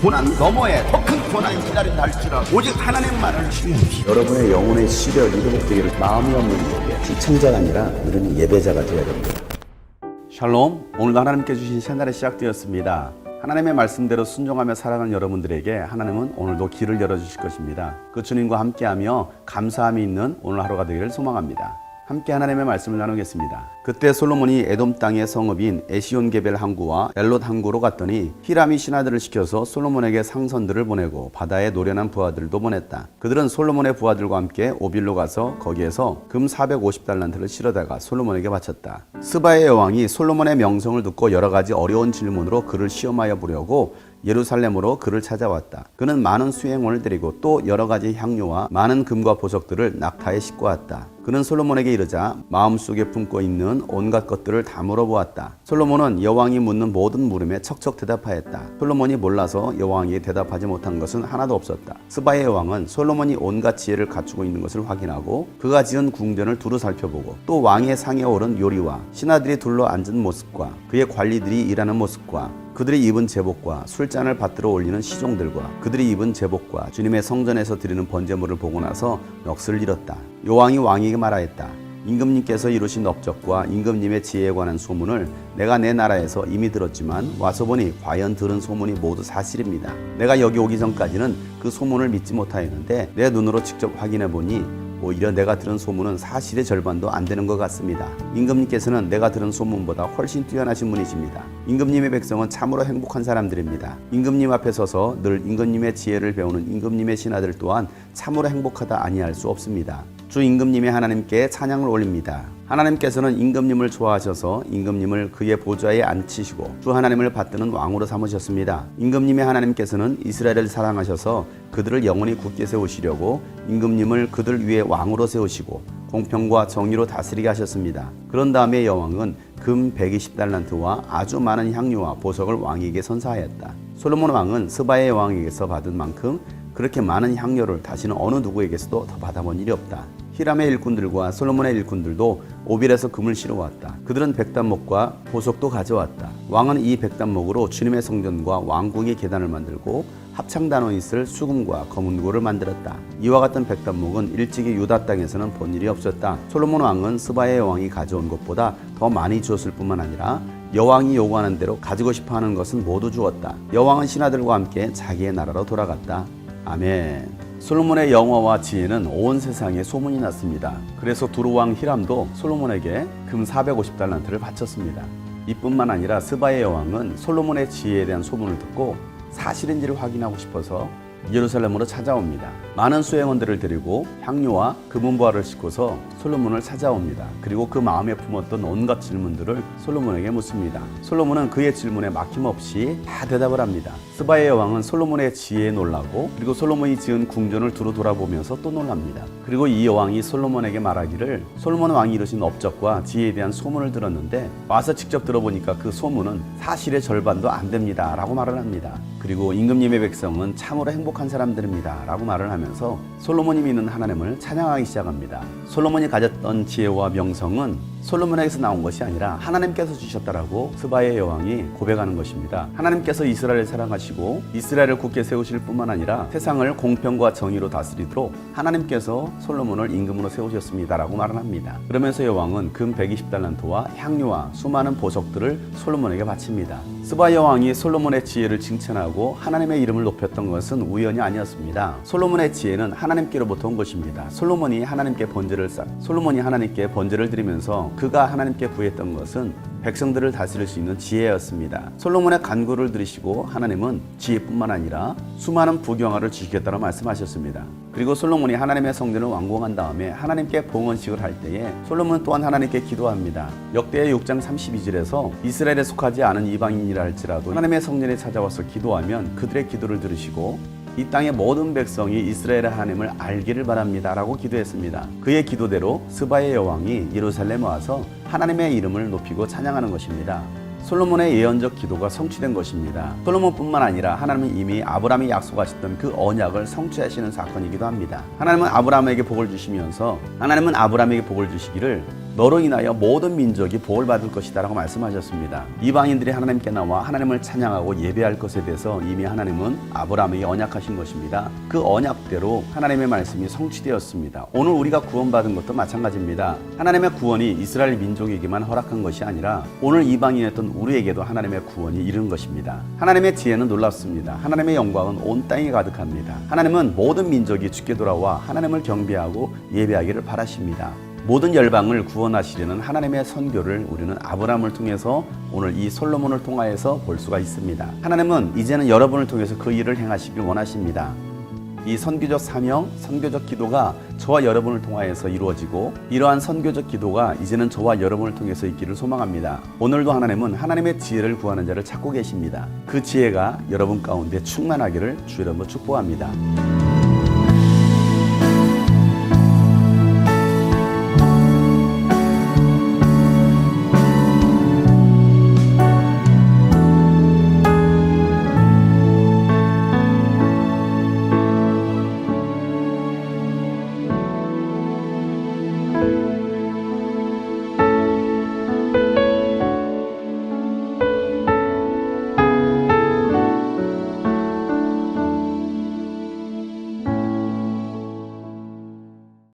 고난 너머에 더 큰 고난이 기다린다 할지라도 오직 하나님만을 신뢰하십시오. 여러분의 영혼의 시력이 회복되기를 마음이 없는 이에게 시청자가 아니라 우리는 예배자가 되어야 됩니다. 샬롬, 오늘도 하나님께 주신 새날이 시작되었습니다. 하나님의 말씀대로 순종하며 살아가는 여러분들에게 하나님은 오늘도 길을 열어주실 것입니다. 그 주님과 함께하며 감사함이 있는 오늘 하루가 되기를 소망합니다. 함께 하나님의 말씀을 나누겠습니다. 그때 솔로몬이 에돔 땅의 성읍인 에시온게벨 항구와 엘롯 항구로 갔더니 히람이 신하들을 시켜서 솔로몬에게 상선들을 보내고 바다에 노련한 부하들도 보냈다. 그들은 솔로몬의 부하들과 함께 오빌로 가서 거기에서 금 450달란트를 실어다가 솔로몬에게 바쳤다. 스바의 여왕이 솔로몬의 명성을 듣고 여러 가지 어려운 질문으로 그를 시험하여 보려고 예루살렘으로 그를 찾아왔다. 그는 많은 수행원을 데리고 또 여러 가지 향료와 많은 금과 보석들을 낙타에 싣고 왔다. 그는 솔로몬에게 이르자 마음속에 품고 있는 온갖 것들을 다 물어보았다. 솔로몬은 여왕이 묻는 모든 물음에 척척 대답하였다. 솔로몬이 몰라서 여왕에게 대답하지 못한 것은 하나도 없었다. 스바의 여왕은 솔로몬이 온갖 지혜를 갖추고 있는 것을 확인하고 그가 지은 궁전을 두루 살펴보고 또 왕의 상에 오른 요리와 신하들이 둘러 앉은 모습과 그의 관리들이 일하는 모습과 그들이 입은 제복과 술잔을 받들어 올리는 시종들과 그들이 입은 제복과 주님의 성전에서 드리는 번제물을 보고 나서 넋을 잃었다. 여왕이 왕에게 말하였다. 임금님께서 이루신 업적과 임금님의 지혜에 관한 소문을 내가 내 나라에서 이미 들었지만 와서 보니 과연 들은 소문이 모두 사실입니다. 내가 여기 오기 전까지는 그 소문을 믿지 못하였는데 내 눈으로 직접 확인해 보니 오히려 내가 들은 소문은 사실의 절반도 안 되는 것 같습니다. 임금님께서는 내가 들은 소문보다 훨씬 뛰어나신 분이십니다. 임금님의 백성은 참으로 행복한 사람들입니다. 임금님 앞에 서서 늘 임금님의 지혜를 배우는 임금님의 신하들 또한 참으로 행복하다 아니할 수 없습니다. 주 임금님의 하나님께 찬양을 올립니다. 하나님께서는 임금님을 좋아하셔서 임금님을 그의 보좌에 앉히시고 주 하나님을 받드는 왕으로 삼으셨습니다. 임금님의 하나님께서는 이스라엘을 사랑하셔서 그들을 영원히 굳게 세우시려고 임금님을 그들 위에 왕으로 세우시고 공평과 정의로 다스리게 하셨습니다. 그런 다음에 여왕은 금 120달란트와 아주 많은 향료와 보석을 왕에게 선사하였다. 솔로몬 왕은 스바의 여왕에게서 받은 만큼 그렇게 많은 향료를 다시는 어느 누구에게서도 더 받아본 일이 없다. 히람의 일꾼들과 솔로몬의 일꾼들도 오빌에서 금을 실어왔다. 그들은 백단목과 보석도 가져왔다. 왕은 이 백단목으로 주님의 성전과 왕궁의 계단을 만들고 합창단원이 있을 수금과 검은고를 만들었다. 이와 같은 백단목은 일찍이 유다 땅에서는 본 일이 없었다. 솔로몬 왕은 스바의 여왕이 가져온 것보다 더 많이 주었을 뿐만 아니라 여왕이 요구하는 대로 가지고 싶어하는 것은 모두 주었다. 여왕은 신하들과 함께 자기의 나라로 돌아갔다. 아멘. 솔로몬의 영화와 지혜는 온 세상에 소문이 났습니다. 그래서 두루왕 히람도 솔로몬에게 금 450달란트를 바쳤습니다. 이뿐만 아니라 스바의 여왕은 솔로몬의 지혜에 대한 소문을 듣고 사실인지를 확인하고 싶어서 예루살렘으로 찾아옵니다. 많은 수행원들을 데리고 향료와 금은보화를 싣고서 솔로몬을 찾아옵니다. 그리고 그 마음에 품었던 온갖 질문들을 솔로몬에게 묻습니다. 솔로몬은 그의 질문에 막힘없이 다 대답을 합니다. 스바의 여왕은 솔로몬의 지혜에 놀라고 그리고 솔로몬이 지은 궁전을 두루 돌아보면서 또 놀랍니다. 그리고 이 여왕이 솔로몬에게 말하기를 솔로몬 왕이 이루신 업적과 지혜에 대한 소문을 들었는데 와서 직접 들어보니까 그 소문은 사실의 절반도 안 됩니다 라고 말을 합니다. 그리고 임금님의 백성은 참으로 행복한 사람들입니다 라고 말을 하면서 솔로몬이 믿는 하나님을 찬양하기 시작합니다. 솔로몬이 가졌던 지혜와 명성은 솔로몬에게서 나온 것이 아니라 하나님께서 주셨다라고 스바의 여왕이 고백하는 것입니다. 하나님께서 이스라엘을 사랑하시고 이스라엘을 굳게 세우실 뿐만 아니라 세상을 공평과 정의로 다스리도록 하나님께서 솔로몬을 임금으로 세우셨습니다라고 말을 합니다. 그러면서 여왕은 금 120달란트와 향료와 수많은 보석들을 솔로몬에게 바칩니다. 스바 여왕이 솔로몬의 지혜를 칭찬하고 하나님의 이름을 높였던 것은 우연이 아니었습니다. 솔로몬의 지혜는 하나님께로부터 온 것입니다. 솔로몬이 하나님께 번제를 드리면서 그가 하나님께 구했던 것은 백성들을 다스릴 수 있는 지혜였습니다. 솔로몬의 간구를 들으시고 하나님은 지혜뿐만 아니라 수많은 부경화를 주시겠다고 말씀하셨습니다. 그리고 솔로몬이 하나님의 성전을 완공한 다음에 하나님께 봉헌식을 할 때에 솔로몬 또한 하나님께 기도합니다. 역대하 6장 32절에서 이스라엘에 속하지 않은 이방인이라 할지라도 하나님의 성전에 찾아와서 기도하면 그들의 기도를 들으시고 이 땅의 모든 백성이 이스라엘의 하나님을 알기를 바랍니다 라고 기도했습니다. 그의 기도대로 스바의 여왕이 예루살렘에 와서 하나님의 이름을 높이고 찬양하는 것입니다. 솔로몬의 예언적 기도가 성취된 것입니다. 솔로몬뿐만 아니라 하나님은 이미 아브라함이 약속하셨던 그 언약을 성취하시는 사건이기도 합니다. 하나님은 아브라함에게 복을 주시기를 너로 인하여 모든 민족이 복을 받을 것이다 라고 말씀하셨습니다. 이방인들이 하나님께 나와 하나님을 찬양하고 예배할 것에 대해서 이미 하나님은 아브라함에게 언약하신 것입니다. 그 언약대로 하나님의 말씀이 성취되었습니다. 오늘 우리가 구원받은 것도 마찬가지입니다. 하나님의 구원이 이스라엘 민족에게만 허락한 것이 아니라 오늘 이방인이었던 우리에게도 하나님의 구원이 이른 것입니다. 하나님의 지혜는 놀랍습니다. 하나님의 영광은 온 땅에 가득합니다. 하나님은 모든 민족이 주께 돌아와 하나님을 경배하고 예배하기를 바라십니다. 모든 열방을 구원하시려는 하나님의 선교를 우리는 아브라함을 통해서 오늘 이 솔로몬을 통하여서 볼 수가 있습니다. 하나님은 이제는 여러분을 통해서 그 일을 행하시길 원하십니다. 이 선교적 사명, 선교적 기도가 저와 여러분을 통하여서 이루어지고 이러한 선교적 기도가 이제는 저와 여러분을 통해서 있기를 소망합니다. 오늘도 하나님은 하나님의 지혜를 구하는 자를 찾고 계십니다. 그 지혜가 여러분 가운데 충만하기를 주 이름으로 축복합니다.